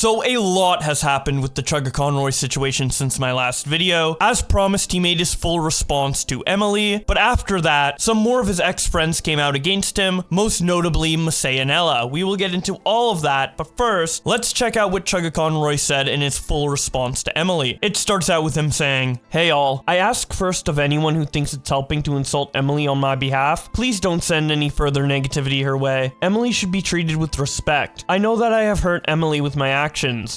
So a lot has happened with the Chuggaaconroy situation since my last video. As promised, he made his full response to Emily, but after that, some more of his ex-friends came out against him, most notably Masay and Ella. We will get into all of that, but first, let's check out what Chuggaaconroy said in his full response to Emily. It starts out with him saying, "Hey all, I ask first of anyone who thinks it's helping to insult Emily on my behalf, please don't send any further negativity her way. Emily should be treated with respect. I know that I have hurt Emily with my actions.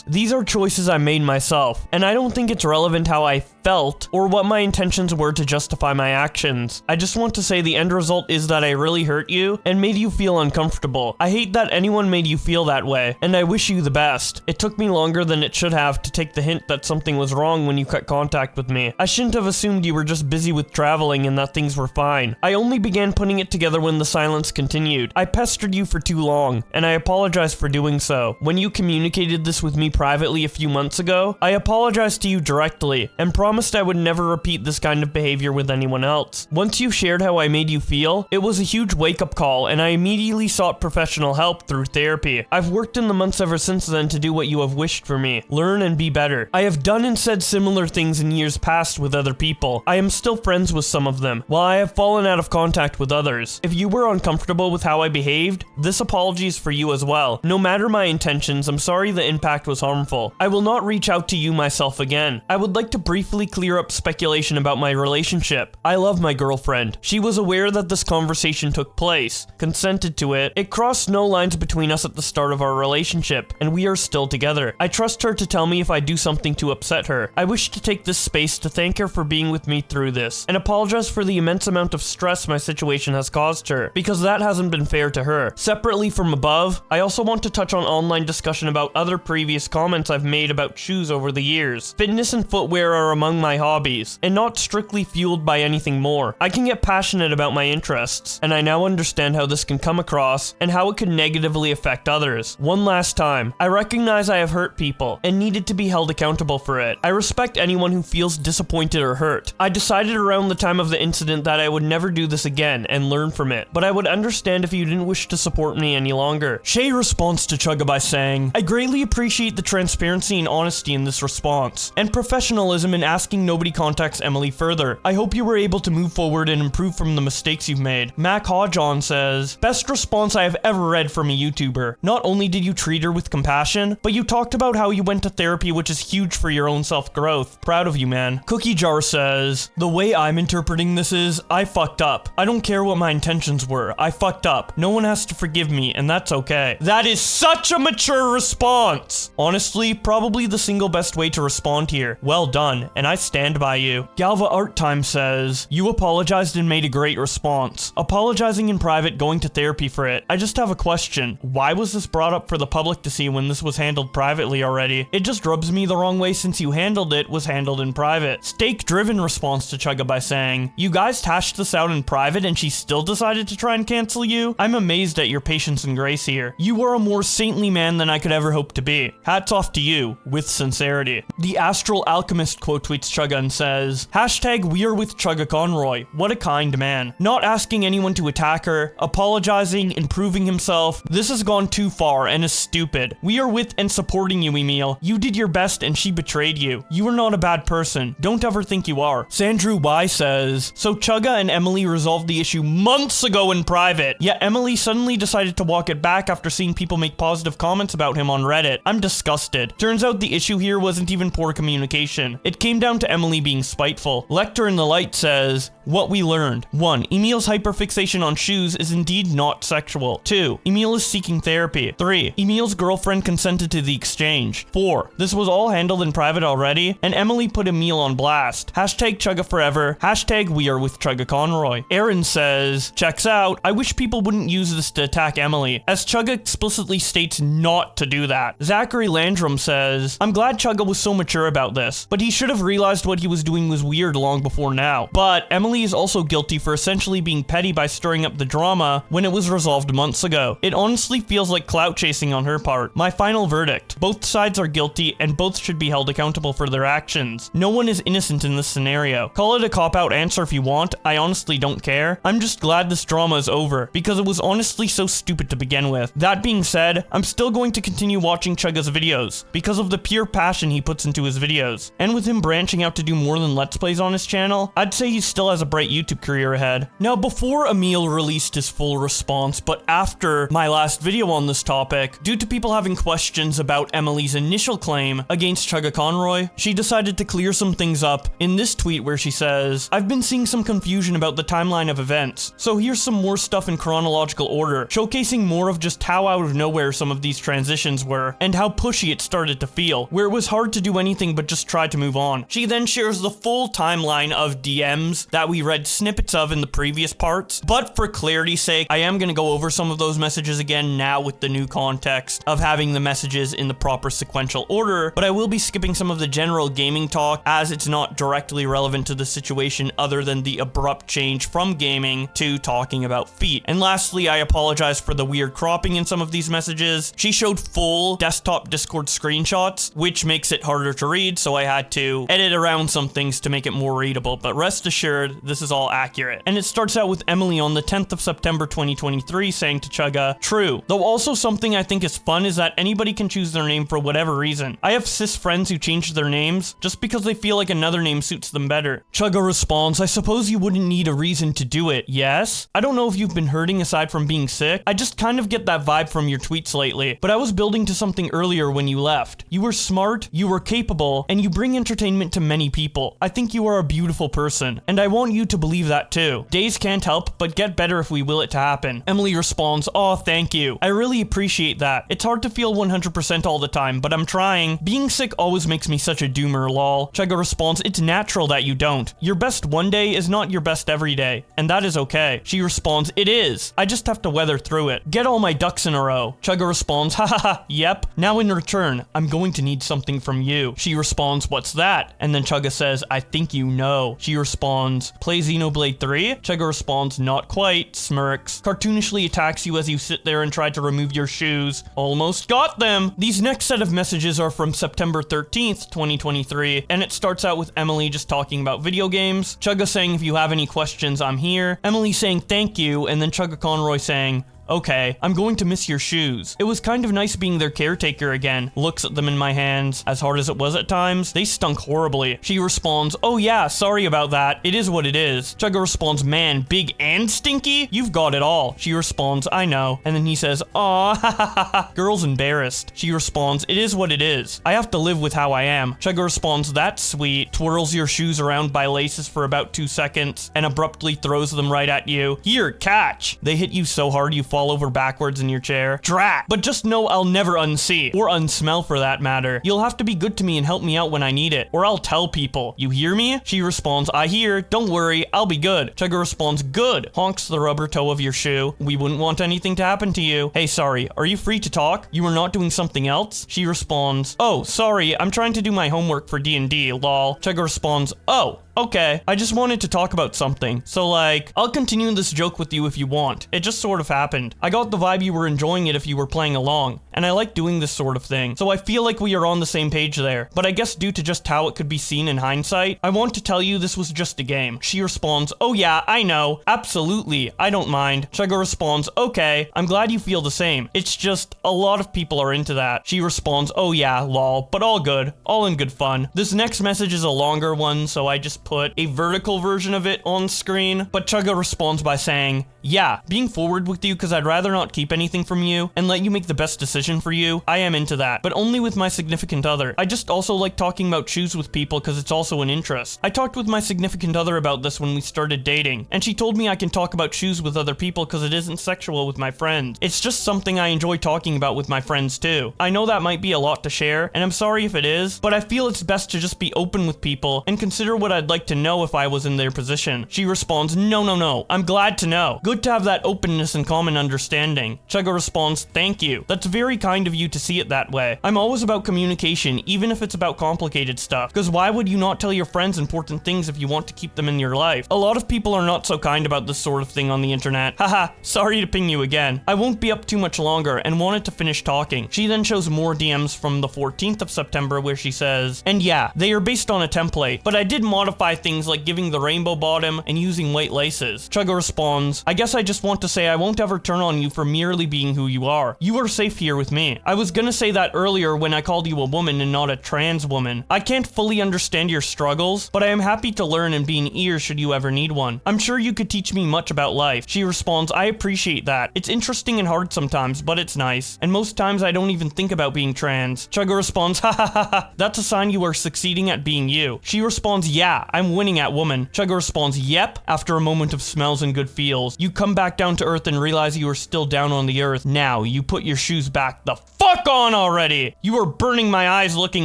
These are choices I made myself, and I don't think it's relevant how I felt or what my intentions were to justify my actions. I just want to say the end result is that I really hurt you and made you feel uncomfortable. I hate that anyone made you feel that way, and I wish you the best. It took me longer than it should have to take the hint that something was wrong when you cut contact with me. I shouldn't have assumed you were just busy with traveling and that things were fine. I only began putting it together when the silence continued. I pestered you for too long, and I apologize for doing so. When you communicated this with me privately a few months ago, I apologized to you directly and promised I would never repeat this kind of behavior with anyone else. Once you shared how I made you feel, it was a huge wake-up call, and I immediately sought professional help through therapy. I've worked in the months ever since then to do what you have wished for me, learn and be better. I have done and said similar things in years past with other people. I am still friends with some of them, while I have fallen out of contact with others. If you were uncomfortable with how I behaved, this apology is for you as well. No matter my intentions, I'm sorry the impact was harmful. I will not reach out to you myself again. I would like to briefly clear up speculation about my relationship. I love my girlfriend. She was aware that this conversation took place, consented to it. It crossed no lines between us at the start of our relationship, and we are still together. I trust her to tell me if I do something to upset her. I wish to take this space to thank her for being with me through this, and apologize for the immense amount of stress my situation has caused her, because that hasn't been fair to her. Separately from above, I also want to touch on online discussion about other previous comments I've made about shoes over the years. Fitness and footwear are among my hobbies, and not strictly fueled by anything more. I can get passionate about my interests, and I now understand how this can come across, and how it could negatively affect others. One last time, I recognize I have hurt people, and needed to be held accountable for it. I respect anyone who feels disappointed or hurt. I decided around the time of the incident that I would never do this again, and learn from it, but I would understand if you didn't wish to support me any longer." Shay responds to Chugga by saying, "I greatly appreciate the transparency and honesty in this response, and professionalism in asking nobody contacts Emily further. I hope you were able to move forward and improve from the mistakes you've made." Mac Hodjon says, "Best response I have ever read from a YouTuber. Not only did you treat her with compassion, but you talked about how you went to therapy, which is huge for your own self-growth. Proud of you, man." Cookie Jar says, "The way I'm interpreting this is, I fucked up. I don't care what my intentions were. I fucked up. No one has to forgive me, and that's okay." That is such a mature response. Honestly, probably the single best way to respond here. Well done, and I stand by you. Galva Art Time says, "You apologized and made a great response. Apologizing in private, going to therapy for it. I just have a question. Why was this brought up for the public to see when this was handled privately already? It just rubs me the wrong way since you handled it was handled in private." Stake Driven responds to Chugga by saying, "You guys hashed this out in private and she still decided to try and cancel you? I'm amazed at your patience and grace here. You are a more saintly man than I could ever hope to be. Hats off to you, with sincerity." The Astral Alchemist quote tweets Chugga and says, "Hashtag we are with Chuggaaconroy. What a kind man. Not asking anyone to attack her, apologizing, improving himself. This has gone too far and is stupid. We are with and supporting you, Emil. You did your best and she betrayed you. You are not a bad person. Don't ever think you are." Sandrew Y says, "So Chugga and Emily resolved the issue months ago in private, yet Emily suddenly decided to walk it back after seeing people make positive comments about him on Reddit. I'm disgusted. Turns out the issue here wasn't even poor communication. It came down to Emily being spiteful." Lecter in the Light says, "What we learned. 1. Emil's hyperfixation on shoes is indeed not sexual. 2. Emil is seeking therapy. 3. Emil's girlfriend consented to the exchange. 4. This was all handled in private already, and Emily put Emil on blast. Hashtag Chugga forever. Hashtag we are with Chuggaaconroy." Aaron says, "Checks out. I wish people wouldn't use this to attack Emily, as Chugga explicitly states not to do that." Zachary Landrum says, "I'm glad Chugga was so mature about this, but he should have realized what he was doing was weird long before now. But Emily is also guilty for essentially being petty by stirring up the drama when it was resolved months ago. It honestly feels like clout chasing on her part. My final verdict: both sides are guilty and both should be held accountable for their actions. No one is innocent in this scenario. Call it a cop-out answer if you want, I honestly don't care. I'm just glad this drama is over, because it was honestly so stupid to begin with. That being said, I'm still going to continue watching Chugga's videos, because of the pure passion he puts into his videos. And with him branching out to do more than Let's Plays on his channel, I'd say he still has a bright YouTube career ahead. Now, before Emil released his full response, but after my last video on this topic, due to people having questions about Emily's initial claim against Chuggaaconroy, she decided to clear some things up in this tweet where she says, "I've been seeing some confusion about the timeline of events, so here's some more stuff in chronological order, showcasing more of just how out of nowhere some of these transitions were, and how pushy it started to feel, where it was hard to do anything but just try to move on." She then shares the full timeline of DMs that we read snippets of in the previous parts, but for clarity's sake, I am going to go over some of those messages again now with the new context of having the messages in the proper sequential order, but I will be skipping some of the general gaming talk as it's not directly relevant to the situation other than the abrupt change from gaming to talking about feet. And lastly, I apologize for the weird cropping in some of these messages. She showed full desktop Discord screenshots, which makes it harder to read, so I had to edit around some things to make it more readable, but rest assured, this is all accurate. And it starts out with Emily on the 10th of September 2023 saying to Chugga, "True. Though also something I think is fun is that anybody can choose their name for whatever reason. I have cis friends who change their names just because they feel like another name suits them better." Chugga responds, "I suppose you wouldn't need a reason to do it, yes? I don't know if you've been hurting aside from being sick. I just kind of get that vibe from your tweets lately, but I was building to something earlier when you left. You were smart, you were capable, and you bring entertainment to many people. I think you are a beautiful person, and I want you to believe that too. Days can't help but get better if we will it to happen." Emily responds, "Aw, thank you. I really appreciate that. It's hard to feel 100% all the time, but I'm trying. Being sick always makes me such a doomer, lol." Chugga responds, "It's natural that you don't. Your best one day is not your best every day, and that is okay." She responds, "It is. I just have to weather through it. Get all my ducks in a row." Chugga responds, "Ha ha ha, yep. Now in return, I'm going to need something from you." She responds, "What's that?" And then Chugga says, "I think you know." She responds, "Play Xenoblade 3? Chugga responds, "Not quite," smirks, cartoonishly attacks you as you sit there and try to remove your shoes. Almost got them. These next set of messages are from September 13th, 2023, and it starts out with Emily just talking about video games. Chugga saying, "If you have any questions, I'm here." Emily saying, "Thank you," and then Chuggaaconroy saying, "Okay, I'm going to miss your shoes. It was kind of nice being their caretaker again." Looks at them in my hands. As hard as it was at times, they stunk horribly. She responds, "Oh yeah, sorry about that. It is what it is." Chugga responds, "Man, big and stinky? You've got it all." She responds, "I know." And then he says, "Aw, ha ha ha ha." Girl's embarrassed. She responds, "It is what it is. I have to live with how I am." Chugga responds, "That's sweet." Twirls your shoes around by laces for about 2 seconds and abruptly throws them right at you. "Here, catch." They hit you so hard you fall over backwards in your chair. Drat! But just know I'll never unsee, or unsmell for that matter. You'll have to be good to me and help me out when I need it, or I'll tell people. You hear me? She responds, "I hear. Don't worry, I'll be good." Chugga responds, "Good." Honks the rubber toe of your shoe. "We wouldn't want anything to happen to you." "Hey, sorry, are you free to talk? You are not doing something else?" She responds, "Oh, sorry, I'm trying to do my homework for D&D, lol." Chugga responds, "Oh, okay, I just wanted to talk about something. So like, I'll continue this joke with you if you want. It just sort of happened. I got the vibe you were enjoying it if you were playing along, and I like doing this sort of thing. So I feel like we are on the same page there. But I guess due to just how it could be seen in hindsight, I want to tell you this was just a game." She responds, "Oh yeah, I know. Absolutely. I don't mind." Chugga responds, "Okay, I'm glad you feel the same. It's just, a lot of people are into that." She responds, "Oh yeah, lol, but all good. All in good fun." This next message is a longer one, so I just put a vertical version of it on screen, but Chugga responds by saying, "Yeah, being forward with you because I'd rather not keep anything from you and let you make the best decision for you. I am into that, but only with my significant other. I just also like talking about shoes with people because it's also an interest. I talked with my significant other about this when we started dating, and she told me I can talk about shoes with other people because it isn't sexual with my friends. It's just something I enjoy talking about with my friends too. I know that might be a lot to share, and I'm sorry if it is, but I feel it's best to just be open with people and consider what I'd like to know if I was in their position." She responds, No, I'm glad to know. Good to have that openness and common understanding." Chugga responds, "Thank you. That's very very kind of you to see it that way. I'm always about communication, even if it's about complicated stuff, because why would you not tell your friends important things if you want to keep them in your life? A lot of people are not so kind about this sort of thing on the internet. Haha, sorry to ping you again. I won't be up too much longer and wanted to finish talking. She then shows more DMs from the 14th of September where she says, and yeah, they are based on a template, but I did modify things like giving the rainbow bottom and using white laces. Chugga responds, I guess I just want to say I won't ever turn on you for merely being who you are. You are safe here with me. I was gonna say that earlier when I called you a woman and not a trans woman. I can't fully understand your struggles, but I am happy to learn and be an ear should you ever need one. I'm sure you could teach me much about life. She responds, I appreciate that. It's interesting and hard sometimes, but it's nice. And most times I don't even think about being trans. Chugga responds, ha ha ha ha. That's a sign you are succeeding at being you. She responds, yeah, I'm winning at woman. Chugga responds, yep. After a moment of smells and good feels, you come back down to earth and realize you are still down on the earth. Now, you put your shoes back the fuck on already. You are burning my eyes looking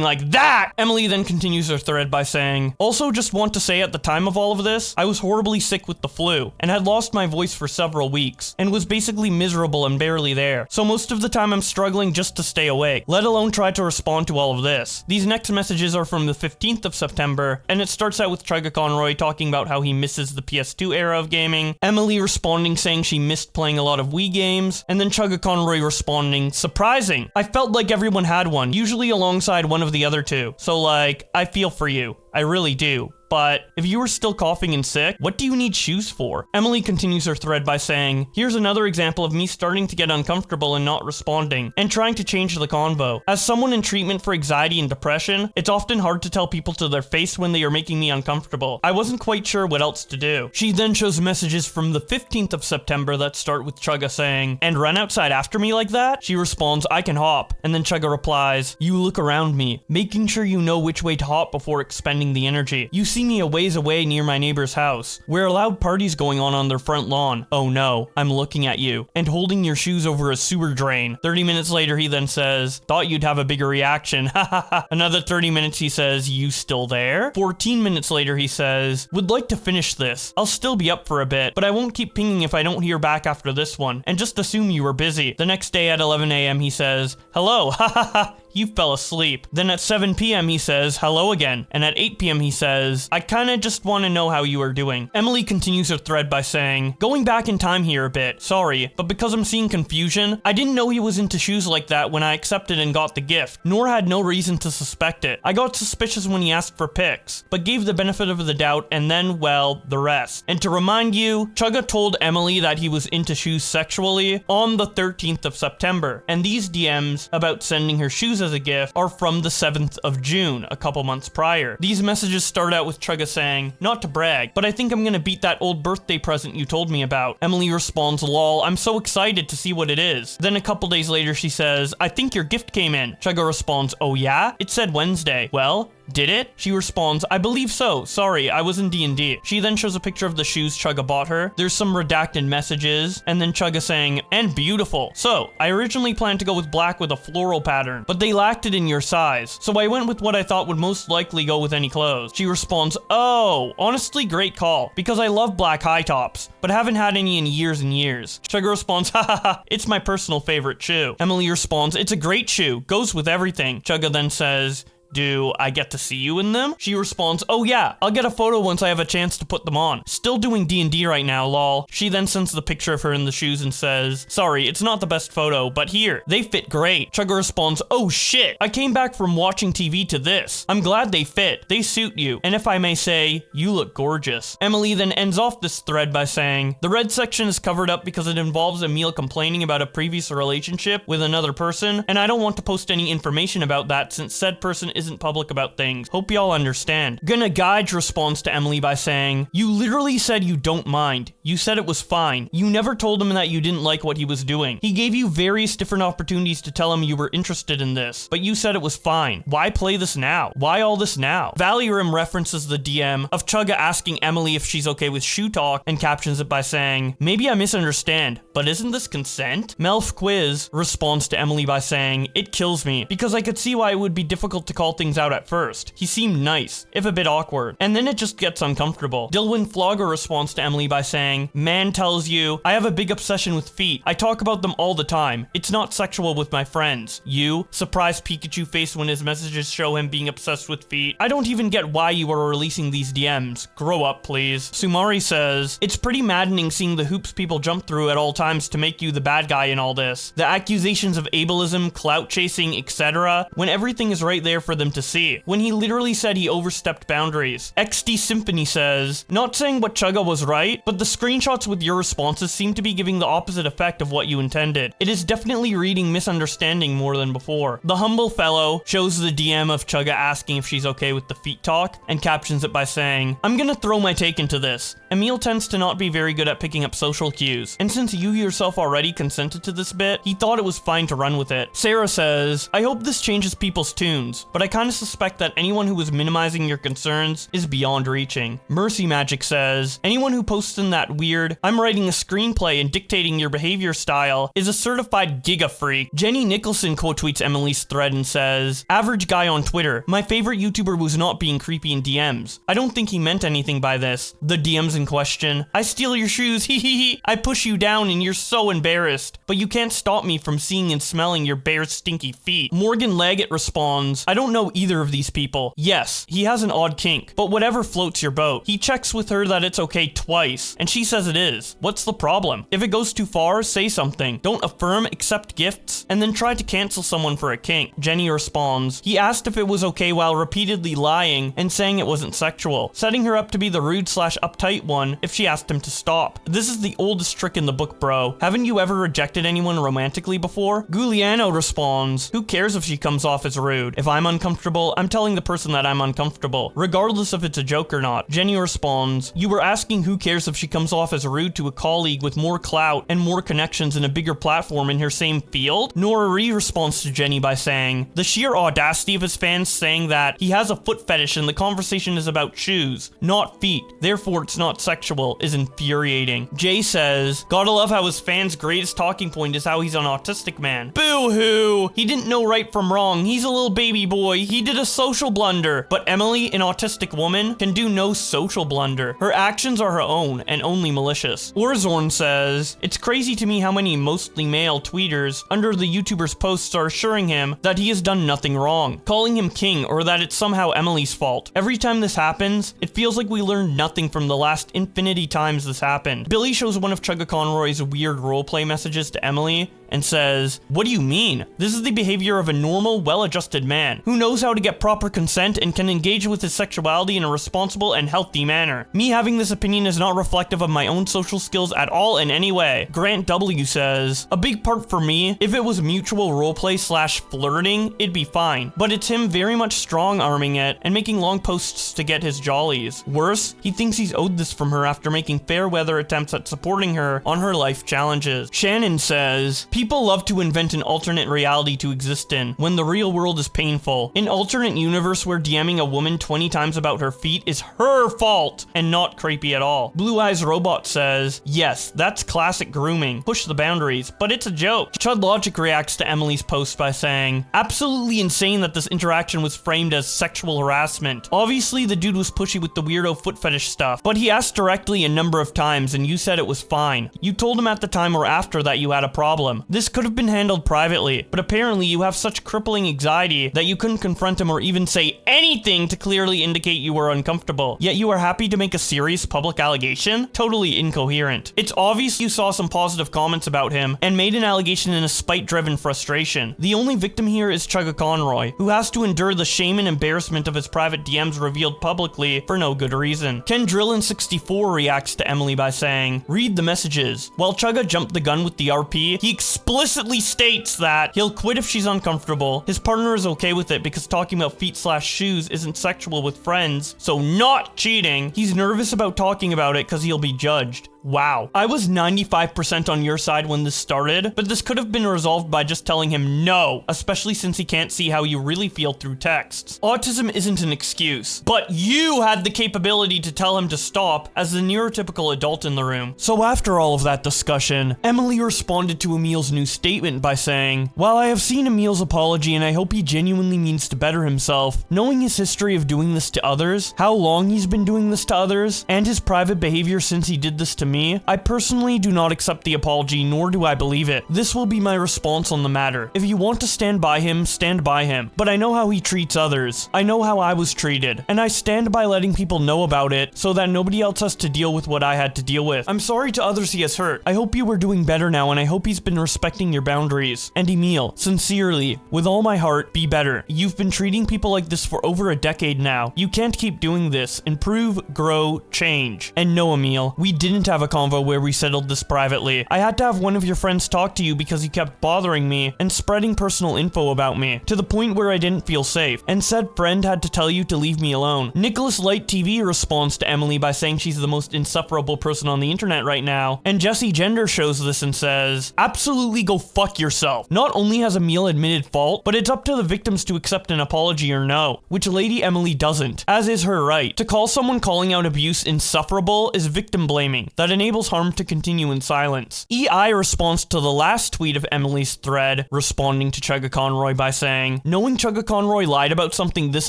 like that. Emily then continues her thread by saying, also just want to say at the time of all of this, I was horribly sick with the flu and had lost my voice for several weeks and was basically miserable and barely there. So most of the time I'm struggling just to stay awake, let alone try to respond to all of this. These next messages are from the 15th of September, and it starts out with Chuggaaconroy talking about how he misses the PS2 era of gaming, Emily responding saying she missed playing a lot of Wii games, and then Chuggaaconroy responding, surprising. I felt like everyone had one, usually alongside one of the other two. So like, I feel for you. I really do. But if you were still coughing and sick, what do you need shoes for? Emily continues her thread by saying, here's another example of me starting to get uncomfortable and not responding, and trying to change the convo. As someone in treatment for anxiety and depression, it's often hard to tell people to their face when they are making me uncomfortable. I wasn't quite sure what else to do. She then shows messages from the 15th of September that start with Chugga saying, and run outside after me like that? She responds, I can hop. And then Chugga replies, you look around me, making sure you know which way to hop before expending the energy. You see me a ways away near my neighbor's house, where a loud party's going on their front lawn. Oh no, I'm looking at you, and holding your shoes over a sewer drain. 30 minutes later, he then says, thought you'd have a bigger reaction, ha ha ha. Another 30 minutes, he says, you still there? 14 minutes later, he says, would like to finish this. I'll still be up for a bit, but I won't keep pinging if I don't hear back after this one, and just assume you were busy. The next day at 11 a.m., he says, hello, ha ha ha. You fell asleep. Then at 7 p.m. he says, hello again. And at 8 p.m. he says, I kinda just want to know how you are doing. Emily continues her thread by saying, going back in time here a bit, sorry, but because I'm seeing confusion, I didn't know he was into shoes like that when I accepted and got the gift, nor had no reason to suspect it. I got suspicious when he asked for pics, but gave the benefit of the doubt and then, well, the rest. And to remind you, Chugga told Emily that he was into shoes sexually on the 13th of September, and these DMs about sending her shoes as a gift are from the 7th of June, a couple months prior. These messages start out with Chugga saying, not to brag, but I think I'm gonna beat that old birthday present you told me about. Emily responds, lol, I'm so excited to see what it is. Then a couple days later she says, I think your gift came in. Chugga responds, oh yeah? It said Wednesday. Well, did it? She responds, I believe so. Sorry, I was in D&D. She then shows a picture of the shoes Chugga bought her. There's some redacted messages, and then Chugga saying, and beautiful. So, I originally planned to go with black with a floral pattern, but they lacked it in your size. So I went with what I thought would most likely go with any clothes. She responds, oh, honestly, great call, because I love black high tops, but haven't had any in years and years. Chugga responds, ha ha ha, it's my personal favorite shoe. Emily responds, it's a great shoe, goes with everything. Chugga then says, do I get to see you in them? She responds, oh yeah, I'll get a photo once I have a chance to put them on. Still doing D&D right now, lol. She then sends the picture of her in the shoes and says, sorry, it's not the best photo, but here, they fit great. Chugga responds, oh shit, I came back from watching TV to this. I'm glad they fit. They suit you. And if I may say, you look gorgeous. Emily then ends off this thread by saying, the red section is covered up because it involves Emile complaining about a previous relationship with another person, and I don't want to post any information about that since said person isn't public about things. Hope y'all understand. Gonna Guide responds to Emily by saying, you literally said you don't mind. You said it was fine. You never told him that you didn't like what he was doing. He gave you various different opportunities to tell him you were interested in this, but you said it was fine. Why play this now? Why all this now? Valium references the DM of Chugga asking Emily if she's okay with shoe talk and captions it by saying, maybe I misunderstand, but isn't this consent? Melf Quiz responds to Emily by saying, it kills me because I could see why it would be difficult to call call things out at first. He seemed nice, if a bit awkward, and then it just gets uncomfortable. Dilwyn Flogger responds to Emily by saying, man tells you, I have a big obsession with feet. I talk about them all the time. It's not sexual with my friends. You? Surprised Pikachu face when his messages show him being obsessed with feet. I don't even get why you are releasing these DMs. Grow up, please. Sumari says, it's pretty maddening seeing the hoops people jump through at all times to make you the bad guy in all this. The accusations of ableism, clout chasing, etc., when everything is right there for them to see. When he literally said he overstepped boundaries. XD Symphony says, not saying what Chugga was right, but the screenshots with your responses seem to be giving the opposite effect of what you intended. It is definitely reading misunderstanding more than before. The Humble Fellow shows the DM of Chugga asking if she's okay with the feet talk, and captions it by saying, I'm gonna throw my take into this. Emil tends to not be very good at picking up social cues, and since you yourself already consented to this bit, he thought it was fine to run with it. Sarah says, I hope this changes people's tunes, but I kinda suspect that anyone who is minimizing your concerns is beyond reaching. Mercy Magic says, anyone who posts in that weird, I'm writing a screenplay and dictating your behavior style is a certified giga freak. Jenny Nicholson quote tweets Emily's thread and says, average guy on Twitter, my favorite YouTuber was not being creepy in DMs. I don't think he meant anything by this. The DMs in question, I steal your shoes, hee hee hee, I push you down and you're so embarrassed, but you can't stop me from seeing and smelling your bare stinky feet. Morgan Leggett responds, I don't know either of these people. Yes, he has an odd kink, but whatever floats your boat. He checks with her that it's okay twice, and she says it is. What's the problem? If it goes too far, say something. Don't affirm, accept gifts, and then try to cancel someone for a kink. Jenny responds, he asked if it was okay while repeatedly lying and saying it wasn't sexual, setting her up to be the rude/uptight one if she asked him to stop. This is the oldest trick in the book, bro. Haven't you ever rejected anyone romantically before? Giuliano responds, who cares if she comes off as rude? If I'm uncomfortable, I'm telling the person that I'm uncomfortable, regardless if it's a joke or not. Jenny responds, you were asking who cares if she comes off as rude to a colleague with more clout and more connections and a bigger platform in her same field? Nora responds to Jenny by saying, the sheer audacity of his fans saying that he has a foot fetish and the conversation is about shoes, not feet, therefore it's not sexual, is infuriating. Jay says, gotta love how his fans' greatest talking point is how he's an autistic man. Boo-hoo! He didn't know right from wrong. He's a little baby boy. He did a social blunder. But Emily, an autistic woman, can do no social blunder. Her actions are her own and only malicious. Orzorn says, it's crazy to me how many mostly male tweeters under the YouTuber's posts are assuring him that he has done nothing wrong, calling him king or that it's somehow Emily's fault. Every time this happens, it feels like we learned nothing from the last infinity times this happened. Billy shows one of Chuggaaconroy's weird roleplay messages to Emily and says, what do you mean? This is the behavior of a normal, well-adjusted man who knows how to get proper consent and can engage with his sexuality in a responsible and healthy manner. Me having this opinion is not reflective of my own social skills at all in any way. Grant W says, a big part for me, if it was mutual roleplay/flirting, it'd be fine, but it's him very much strong-arming it and making long posts to get his jollies. Worse, he thinks he's owed this from her after making fair-weather attempts at supporting her on her life challenges. Shannon says, people love to invent an alternate reality to exist in, when the real world is painful. An alternate universe where DMing a woman 20 times about her feet is her fault, and not creepy at all. Blue Eyes Robot says, yes, that's classic grooming. Push the boundaries, but it's a joke. Chud Logic reacts to Emily's post by saying, absolutely insane that this interaction was framed as sexual harassment. Obviously, the dude was pushy with the weirdo foot fetish stuff, but he asked directly a number of times and you said it was fine. You told him at the time or after that you had a problem. This could have been handled privately, but apparently you have such crippling anxiety that you couldn't confront him or even say anything to clearly indicate you were uncomfortable. Yet you are happy to make a serious public allegation? Totally incoherent. It's obvious you saw some positive comments about him and made an allegation in a spite-driven frustration. The only victim here is Chuggaaconroy, who has to endure the shame and embarrassment of his private DMs revealed publicly for no good reason. Ken Drillin64 reacts to Emily by saying, read the messages. While Chugga jumped the gun with the RP, he explicitly states that he'll quit if she's uncomfortable. His partner is okay with it because talking about feet/shoes isn't sexual with friends, so not cheating. He's nervous about talking about it because he'll be judged. Wow. I was 95% on your side when this started, but this could have been resolved by just telling him no, especially since he can't see how you really feel through texts. Autism isn't an excuse, but you had the capability to tell him to stop as the neurotypical adult in the room. So after all of that discussion, Emily responded to Emil's new statement by saying, "While I have seen Emil's apology and I hope he genuinely means to better himself, knowing his history of doing this to others, how long he's been doing this to others, and his private behavior since he did this to me, I personally do not accept the apology, nor do I believe it. This will be my response on the matter. If you want to stand by him, stand by him. But I know how he treats others. I know how I was treated. And I stand by letting people know about it so that nobody else has to deal with what I had to deal with. I'm sorry to others he has hurt. I hope you are doing better now, and I hope he's been respecting your boundaries. And Emil, sincerely, with all my heart, be better. You've been treating people like this for over a decade now. You can't keep doing this. Improve, grow, change. And no, Emil, we didn't have a convo where we settled this privately. I had to have one of your friends talk to you because you kept bothering me and spreading personal info about me, to the point where I didn't feel safe, and said friend had to tell you to leave me alone." Nicholas Light TV responds to Emily by saying she's the most insufferable person on the internet right now, and Jesse Gender shows this and says, "Absolutely go fuck yourself. Not only has Emil admitted fault, but it's up to the victims to accept an apology or no," which Lady Emily doesn't, as is her right. To call someone calling out abuse insufferable is victim blaming that enables harm to continue in silence. EI responds to the last tweet of Emily's thread, responding to Chuggaaconroy by saying, "Knowing Chuggaaconroy lied about something this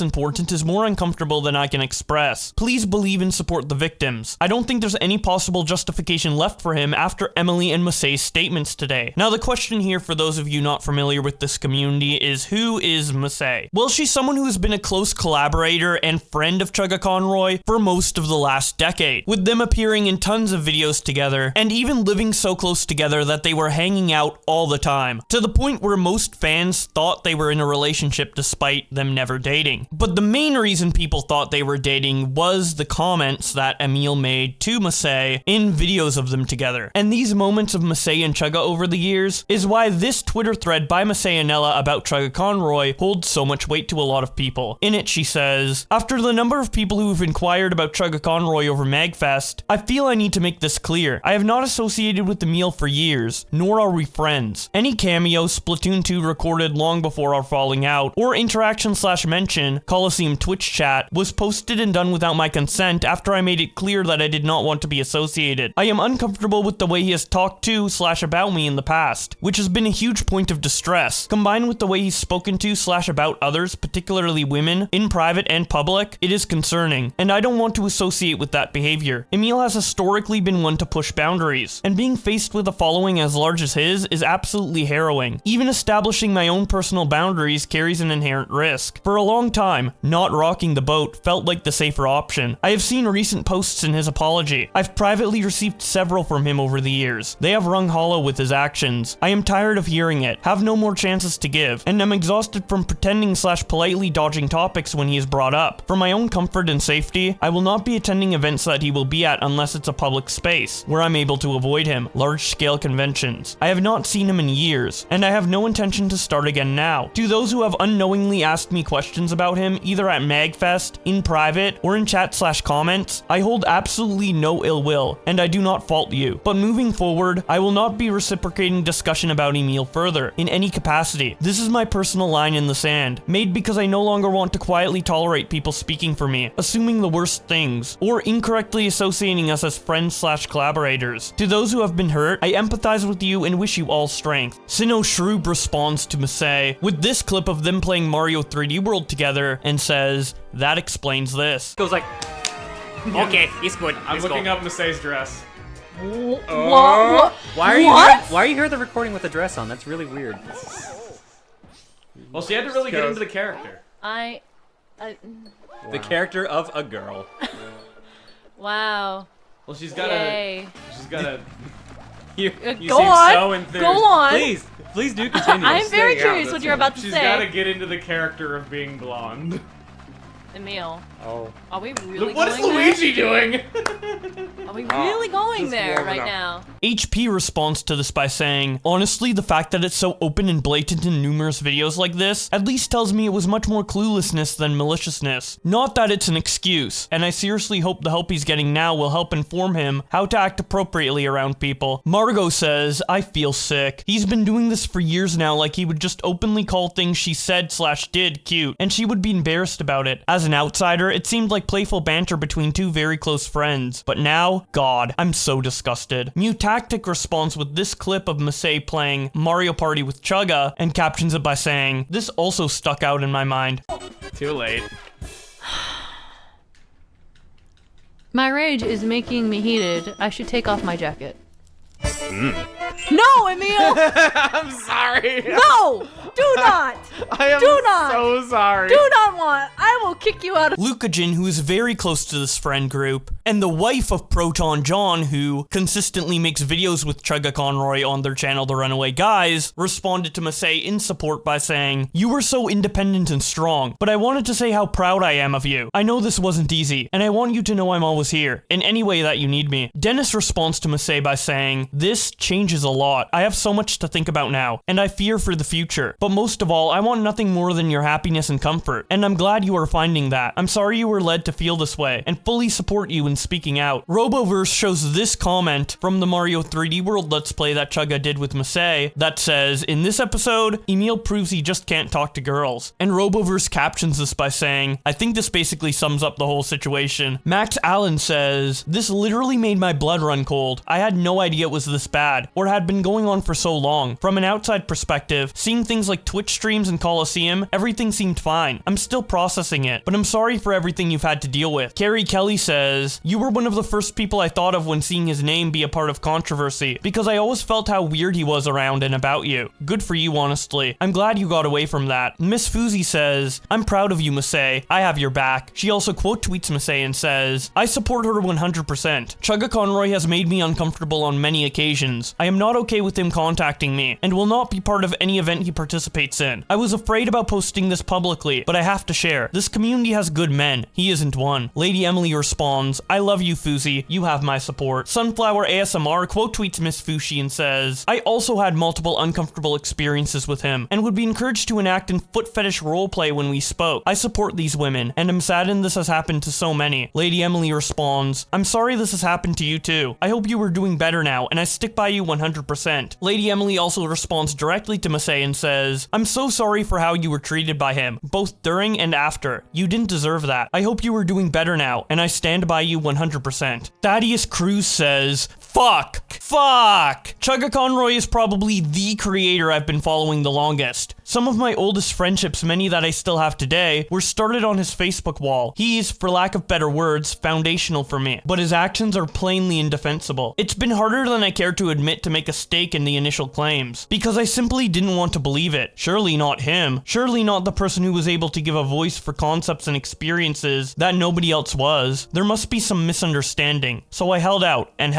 important is more uncomfortable than I can express. Please believe and support the victims. I don't think there's any possible justification left for him after Emily and Masay's statements today." Now the question here for those of you not familiar with this community is, who is Masay? Well, she's someone who has been a close collaborator and friend of Chuggaaconroy for most of the last decade, with them appearing in tons of videos together and even living so close together that they were hanging out all the time, to the point where most fans thought they were in a relationship despite them never dating. But the main reason people thought they were dating was the comments that Emil made to Masay in videos of them together. And these moments of Masay and Chugga over the years is why this Twitter thread by Masay and Ella about Chuggaaconroy holds so much weight to a lot of people. In it she says, "After the number of people who have inquired about Chuggaaconroy over MagFest, I feel I need to make this clear. I have not associated with Emil for years, nor are we friends. Any cameo Splatoon 2 recorded long before our falling out, or interaction/mention, Coliseum Twitch chat, was posted and done without my consent after I made it clear that I did not want to be associated. I am uncomfortable with the way he has talked to/about me in the past, which has been a huge point of distress. Combined with the way he's spoken to/about others, particularly women, in private and public, it is concerning, and I don't want to associate with that behavior. Emil has historically been one to push boundaries, and being faced with a following as large as his is absolutely harrowing. Even establishing my own personal boundaries carries an inherent risk. For a long time, not rocking the boat felt like the safer option. I have seen recent posts in his apology. I've privately received several from him over the years. They have rung hollow with his actions. I am tired of hearing it, have no more chances to give, and am exhausted from pretending/politely dodging topics when he is brought up. For my own comfort and safety, I will not be attending events that he will be at unless it's a public space, where I'm able to avoid him, large-scale conventions. I have not seen him in years, and I have no intention to start again now. To those who have unknowingly asked me questions about him, either at MagFest, in private, or in chat/comments, I hold absolutely no ill will, and I do not fault you. But moving forward, I will not be reciprocating discussion about Emil further, in any capacity. This is my personal line in the sand, made because I no longer want to quietly tolerate people speaking for me, assuming the worst things, or incorrectly associating us as friends/collaborators. To those who have been hurt, I empathize with you and wish you all strength." Sinnoh Shroob responds to Masay with this clip of them playing Mario 3D World together and says, "That explains this." Goes like, okay, it's good. I'm looking up Masay's dress. What? Why are you here the recording with a dress on? That's really weird. Well, she had to really get into the character. The character of a girl. Wow. Well, she's gotta. You Go seem on. so enthused. Go on. Please do continue. I'm very curious what you're about to She's say. gotta get into the character of being blonde. Emil. Oh. Are we really What is going Luigi doing? there? Are we really going there right now? HP responds to this by saying, honestly, the fact that it's so open and blatant in numerous videos like this at least tells me it was much more cluelessness than maliciousness. Not that it's an excuse, and I seriously hope the help he's getting now will help inform him how to act appropriately around people. Margot says, I feel sick. He's been doing this for years now, like he would just openly call things she said/did cute, and she would be embarrassed about it. As an outsider, it seemed like playful banter between two very close friends. But now, God, I'm so disgusted. Mutactic responds with this clip of Masae playing Mario Party with Chugga and captions it by saying, this also stuck out in my mind. Too late. My rage is making me heated. I should take off my jacket. No, Emil! I'm sorry. No! Do not! I am Do not! so sorry. Do not want! I will kick you out of— Lucajin, who is very close to this friend group, and the wife of Proton John, who consistently makes videos with Chuggaaconroy on their channel The Runaway Guys, responded to Masae in support by saying, you were so independent and strong, but I wanted to say how proud I am of you. I know this wasn't easy, and I want you to know I'm always here, in any way that you need me. Dennis responds to Masae by saying, this changes a lot. I have so much to think about now, and I fear for the future. But most of all, I want nothing more than your happiness and comfort, and I'm glad you are finding that. I'm sorry you were led to feel this way, and fully support you in speaking out. Roboverse shows this comment from the Mario 3D World Let's Play that Chugga did with Masae that says, in this episode, Emil proves he just can't talk to girls. And Roboverse captions this by saying, I think this basically sums up the whole situation. Max Allen says, this literally made my blood run cold. I had no idea it was this bad, or had been going on for so long. From an outside perspective, seeing things like Twitch streams and Coliseum, everything seemed fine. I'm still processing it, but I'm sorry for everything you've had to deal with. Carrie Kelly says, you were one of the first people I thought of when seeing his name be a part of controversy, because I always felt how weird he was around and about you. Good for you, honestly. I'm glad you got away from that. Miss Fuzi says, I'm proud of you, Masae. I have your back. She also quote tweets Masae and says, I support her 100%. Chuggaaconroy has made me uncomfortable on many occasions. I am not okay with him contacting me, and will not be part of any event he participates in. I was afraid about posting this publicly, but I have to share. This community has good men. He isn't one. Lady Emily responds, I love you, Fuzi. You have my support. Sunflower ASMR quote tweets Miss Fushi and says, I also had multiple uncomfortable experiences with him, and would be encouraged to enact in foot fetish roleplay when we spoke. I support these women, and am saddened this has happened to so many. Lady Emily responds, I'm sorry this has happened to you too. I hope you are doing better now, and I stick by you 100%. Lady Emily also responds directly to Masae and says, I'm so sorry for how you were treated by him, both during and after. You didn't deserve that. I hope you are doing better now, and I stand by you 100%. Thaddeus Cruz says, Fuck! Chuggaaconroy is probably the creator I've been following the longest. Some of my oldest friendships, many that I still have today, were started on his Facebook wall. He's, for lack of better words, foundational for me, but his actions are plainly indefensible. It's been harder than I care to admit to make a stake in the initial claims, because I simply didn't want to believe it. Surely not him. Surely not the person who was able to give a voice for concepts and experiences that nobody else was. There must be some misunderstanding. So I held out, and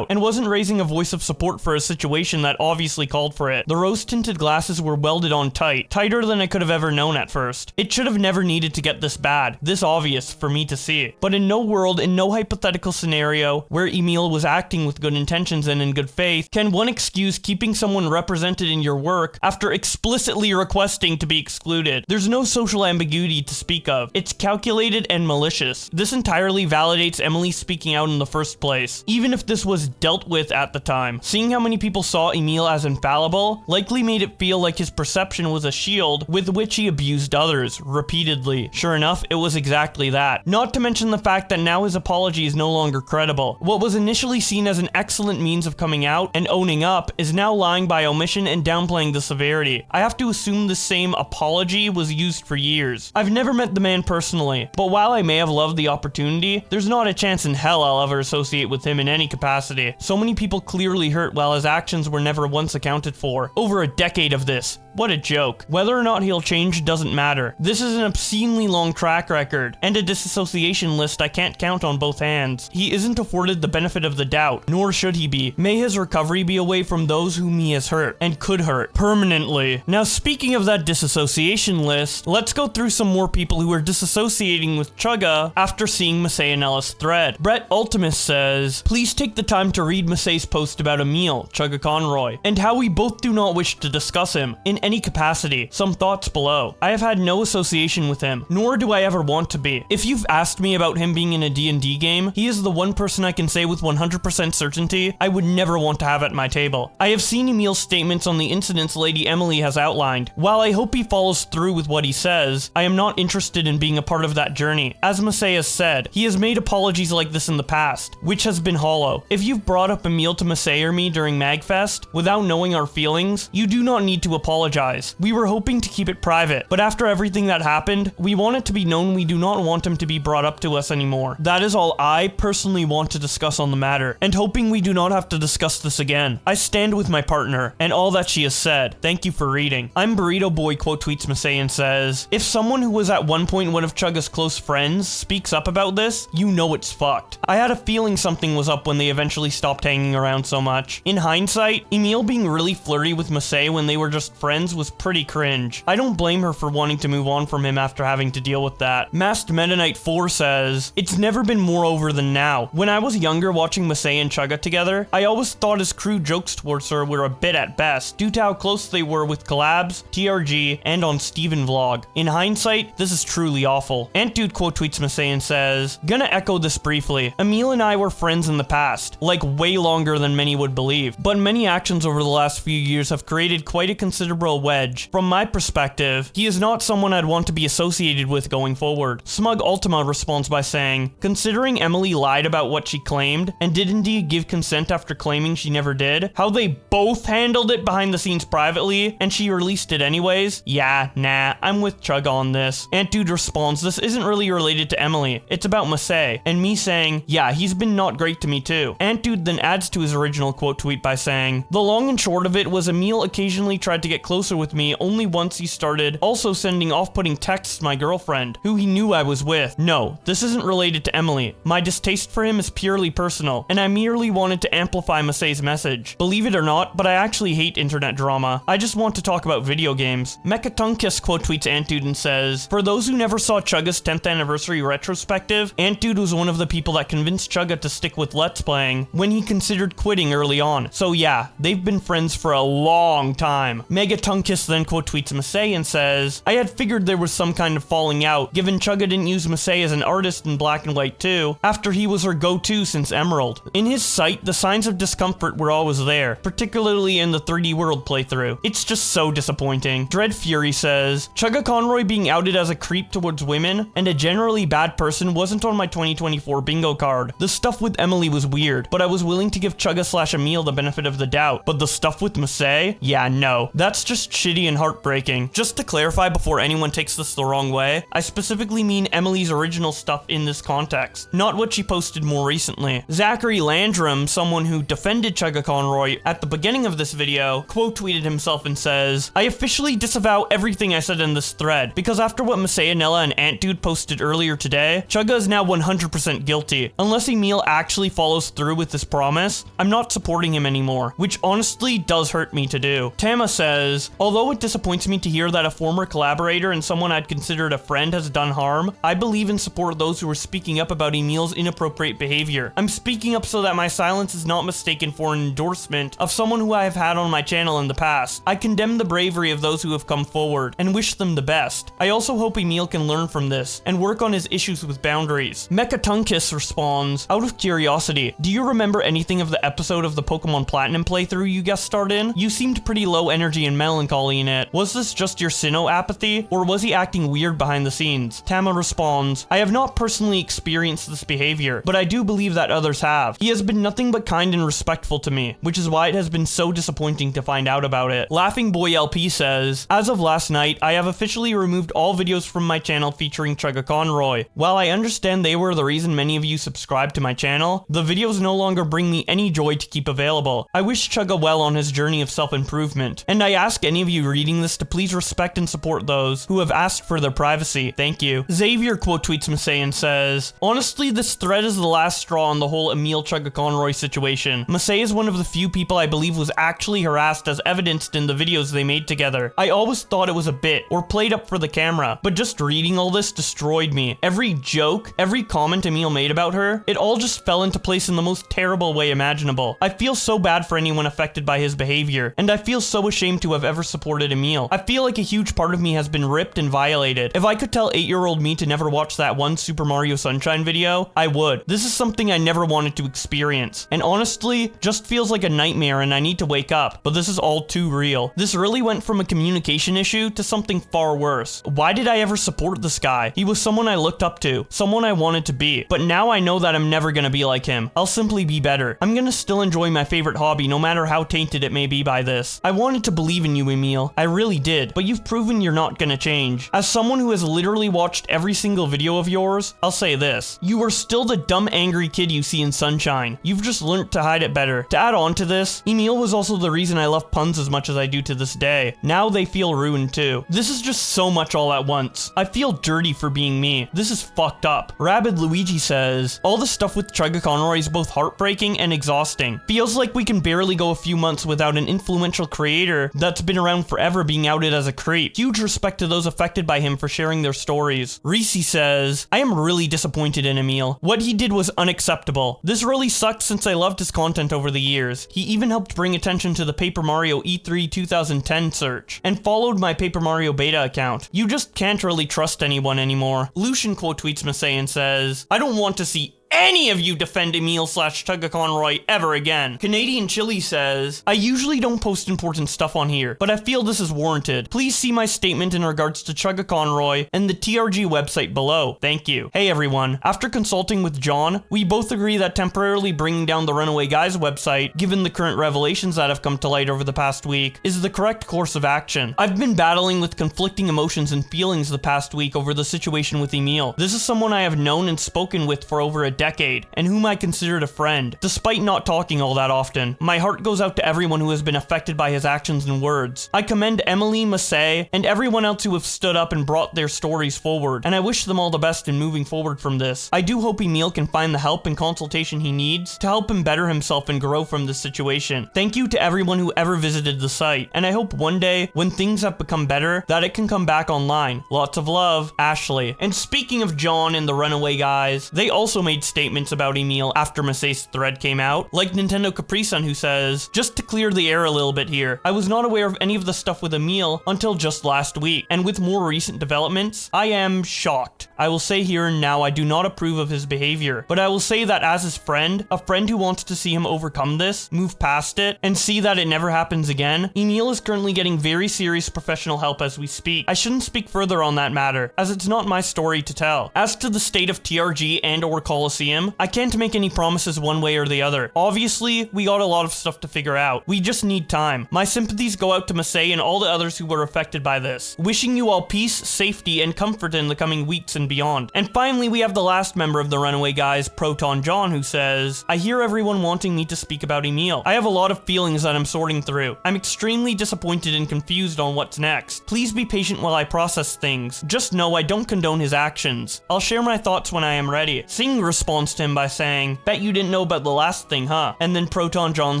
wasn't raising a voice of support for a situation that obviously called for it. The rose-tinted glasses were welded on tight, tighter than I could have ever known at first. It should have never needed to get this bad, this obvious for me to see. But in no world, in no hypothetical scenario where Emil was acting with good intentions and in good faith, can one excuse keeping someone represented in your work after explicitly requesting to be excluded. There's no social ambiguity to speak of. It's calculated and malicious. This entirely validates Emily speaking out in the first place, even if this was dealt with at the time. Seeing how many people saw Emil as infallible likely made it feel like his perception was a shield with which he abused others repeatedly. Sure enough, it was exactly that. Not to mention the fact that now his apology is no longer credible. What was initially seen as an excellent means of coming out and owning up is now lying by omission and downplaying the severity. I have to assume the same apology was used for years. I've never met the man personally, but while I may have loved the opportunity, there's not a chance in hell I'll ever associate with him in any capacity. So many people clearly hurt while his actions were never once accounted for. Over a decade of this. What a joke. Whether or not he'll change doesn't matter. This is an obscenely long track record, and a disassociation list I can't count on both hands. He isn't afforded the benefit of the doubt, nor should he be. May his recovery be away from those whom he has hurt, and could hurt, permanently. Now, speaking of that disassociation list, let's go through some more people who are disassociating with Chugga after seeing Masay and Ella's thread. Brett Ultimus says, please take the time to read Masay's post about Emil, Chuggaaconroy, and how we both do not wish to discuss him in any capacity. Some thoughts below. I have had no association with him, nor do I ever want to be. If you've asked me about him being in a D&D game, he is the one person I can say with 100% certainty I would never want to have at my table. I have seen Emil's statements on the incidents Lady Emily has outlined. While I hope he follows through with what he says, I am not interested in being a part of that journey. As Masay has said, he has made apologies like this in the past, which has been hollow. If you've brought up Emil to Masay or me during MagFest, without knowing our feelings, you do not need to apologize. We were hoping to keep it private, but after everything that happened, we want it to be known we do not want him to be brought up to us anymore. That is all I personally want to discuss on the matter, and hoping we do not have to discuss this again. I stand with my partner, and all that she has said. Thank you for reading. I'm Burrito Boy quote tweets Masay and says, if someone who was at one point one of Chugga's close friends speaks up about this, you know it's fucked. I had a feeling something was up when they eventually stopped hanging around so much. In hindsight, Emil being really flirty with Masay when they were just friends was pretty cringe. I don't blame her for wanting to move on from him after having to deal with that. Masked Meta Knight 4 says, it's never been more over than now. When I was younger watching Masay and Chugga together, I always thought his crude jokes towards her were a bit at best, due to how close they were with collabs, TRG, and on Steven Vlog. In hindsight, this is truly awful. Antdude quote tweets Masay and says, gonna echo this briefly. Emil and I were friends in the past, like way longer than many would believe, but many actions over the last few years have created quite a considerable wedge. From my perspective, he is not someone I'd want to be associated with going forward. Smug Ultima responds by saying, considering Emily lied about what she claimed, and did indeed give consent after claiming she never did, how they both handled it behind the scenes privately, and she released it anyways? Yeah, nah, I'm with Chugga on this. Antdude responds, this isn't really related to Emily, it's about Masay, and me saying, yeah, he's been not great to me too. Antdude then adds to his original quote tweet by saying, the long and short of it was Emil occasionally tried to get closer with me only once he started also sending off-putting texts to my girlfriend, who he knew I was with. No, this isn't related to Emily. My distaste for him is purely personal, and I merely wanted to amplify Masay's message. Believe it or not, but I actually hate internet drama. I just want to talk about video games. Mechatunkus quote tweets Antdude and says, for those who never saw Chugga's 10th anniversary retrospective, Antdude was one of the people that convinced Chugga to stick with Let's Playing when he considered quitting early on. So yeah, they've been friends for a long time. Megatunkus then quote tweets Masay and says, I had figured there was some kind of falling out, given Chugga didn't use Masay as an artist in Black and White 2, after he was her go-to since Emerald. In his sight, the signs of discomfort were always there, particularly in the 3D World playthrough. It's just so disappointing. Dread Fury says, Chuggaaconroy being outed as a creep towards women and a generally bad person wasn't on my 2024 bingo card. The stuff with Emily was weird, but I was willing to give Chugga/Emil the benefit of the doubt. But the stuff with Masay? Yeah, no. That's just shitty and heartbreaking. Just to clarify before anyone takes this the wrong way, I specifically mean Emily's original stuff in this context, not what she posted more recently. Zachary Landrum, someone who defended Chuggaaconroy at the beginning of this video, quote tweeted himself and says, I officially disavow everything I said in this thread, because after what Masay, Nella, and Antdude posted earlier today, Chugga is now 100% guilty. Unless Emil actually follows through with this promise, I'm not supporting him anymore, which honestly does hurt me to do. Tama says, although it disappoints me to hear that a former collaborator and someone I'd considered a friend has done harm, I believe and support those who are speaking up about Emil's inappropriate behavior. I'm speaking up so that my silence is not mistaken for an endorsement of someone who I have had on my channel in the past. I condemn the bravery of those who have come forward and wish them the best. I also hope Emil can learn from this and work on his issues with boundaries. Mechatunkus responds, out of curiosity, do you remember anything of the episode of the Pokemon Platinum playthrough you guest starred in? You seemed pretty low energy and melancholy in it. Was this just your Sinnoh apathy, or was he acting weird behind the scenes? Tama responds, I have not personally experienced this behavior, but I do believe that others have. He has been nothing but kind and respectful to me, which is why it has been so disappointing to find out about it. Laughing Boy LP says, as of last night, I have officially removed all videos from my channel featuring Chuggaaconroy. While I understand they were the reason many of you subscribed to my channel, the videos no longer bring me any joy to keep available. I wish Chugga well on his journey of self-improvement, and I ask ask any of you reading this to please respect and support those who have asked for their privacy. Thank you. Xavier quote tweets Masay and says, honestly, this thread is the last straw on the whole Emil Chuggaaconroy situation. Masay is one of the few people I believe was actually harassed as evidenced in the videos they made together. I always thought it was a bit, or played up for the camera, but just reading all this destroyed me. Every joke, every comment Emil made about her, it all just fell into place in the most terrible way imaginable. I feel so bad for anyone affected by his behavior, and I feel so ashamed to have ever supported Emil. I feel like a huge part of me has been ripped and violated. If I could tell 8-year-old me to never watch that one Super Mario Sunshine video, I would. This is something I never wanted to experience, and honestly, just feels like a nightmare and I need to wake up, but this is all too real. This really went from a communication issue to something far worse. Why did I ever support this guy? He was someone I looked up to, someone I wanted to be, but now I know that I'm never gonna be like him. I'll simply be better. I'm gonna still enjoy my favorite hobby no matter how tainted it may be by this. I wanted to believe in you, Emil. I really did, but you've proven you're not gonna change. As someone who has literally watched every single video of yours, I'll say this. You are still the dumb angry kid you see in Sunshine. You've just learned to hide it better. To add on to this, Emil was also the reason I love puns as much as I do to this day. Now they feel ruined too. This is just so much all at once. I feel dirty for being me. This is fucked up. Rabid Luigi says, all the stuff with Chuggaaconroy is both heartbreaking and exhausting. Feels like we can barely go a few months without an influential creator that's been around forever being outed as a creep. Huge respect to those affected by him for sharing their stories. Reese says, I am really disappointed in Emil. What he did was unacceptable. This really sucks since I loved his content over the years. He even helped bring attention to the Paper Mario E3 2010 search, and followed my Paper Mario beta account. You just can't really trust anyone anymore. Lucian quote tweets Masay and says, I don't want to see any of you defend Emil/Chuggaaconroy ever again. Canadian Chili says, I usually don't post important stuff on here, but I feel this is warranted. Please see my statement in regards to Chuggaaconroy and the TRG website below. Thank you. Hey everyone, after consulting with John, we both agree that temporarily bringing down the Runaway Guys website, given the current revelations that have come to light over the past week, is the correct course of action. I've been battling with conflicting emotions and feelings the past week over the situation with Emil. This is someone I have known and spoken with for over a decade, and whom I considered a friend. Despite not talking all that often, my heart goes out to everyone who has been affected by his actions and words. I commend Emily, Masay, and everyone else who have stood up and brought their stories forward, and I wish them all the best in moving forward from this. I do hope Emil can find the help and consultation he needs to help him better himself and grow from this situation. Thank you to everyone who ever visited the site, and I hope one day, when things have become better, that it can come back online. Lots of love, Ashley. And speaking of John and the Runaway Guys, they also made statements about Emil after Masay's thread came out, like Nintendo Capri-san, who says, just to clear the air a little bit here, I was not aware of any of the stuff with Emil until just last week, and with more recent developments, I am shocked. I will say here and now I do not approve of his behavior, but I will say that as his friend, a friend who wants to see him overcome this, move past it, and see that it never happens again, Emil is currently getting very serious professional help as we speak. I shouldn't speak further on that matter, as it's not my story to tell. As to the state of TRG and or Coliseum, I can't make any promises one way or the other. Obviously, we got a lot of stuff to figure out. We just need time. My sympathies go out to Masay and all the others who were affected by this. Wishing you all peace, safety, and comfort in the coming weeks and beyond. And finally, we have the last member of the Runaway Guys, Proton John, who says, I hear everyone wanting me to speak about Emil. I have a lot of feelings that I'm sorting through. I'm extremely disappointed and confused on what's next. Please be patient while I process things. Just know I don't condone his actions. I'll share my thoughts when I am ready. Singh responds to him by saying, bet you didn't know about the last thing, huh? And then Proton John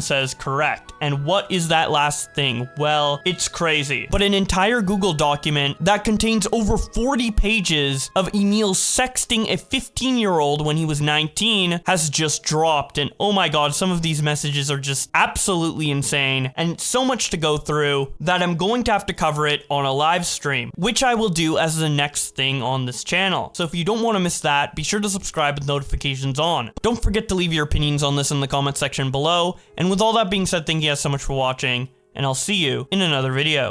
says, correct. And what is that last thing? Well, it's crazy. But an entire Google document that contains over 40 pages of Emil sexting a 15-year-old when he was 19 has just dropped. And oh my god, some of these messages are just absolutely insane. And so much to go through that I'm going to have to cover it on a live stream, which I will do as the next thing on this channel. So if you don't want to miss that, be sure to subscribe with notifications on. Don't forget to leave your opinions on this in the comment section below. And with all that being said, thank you guys so much for watching, and I'll see you in another video.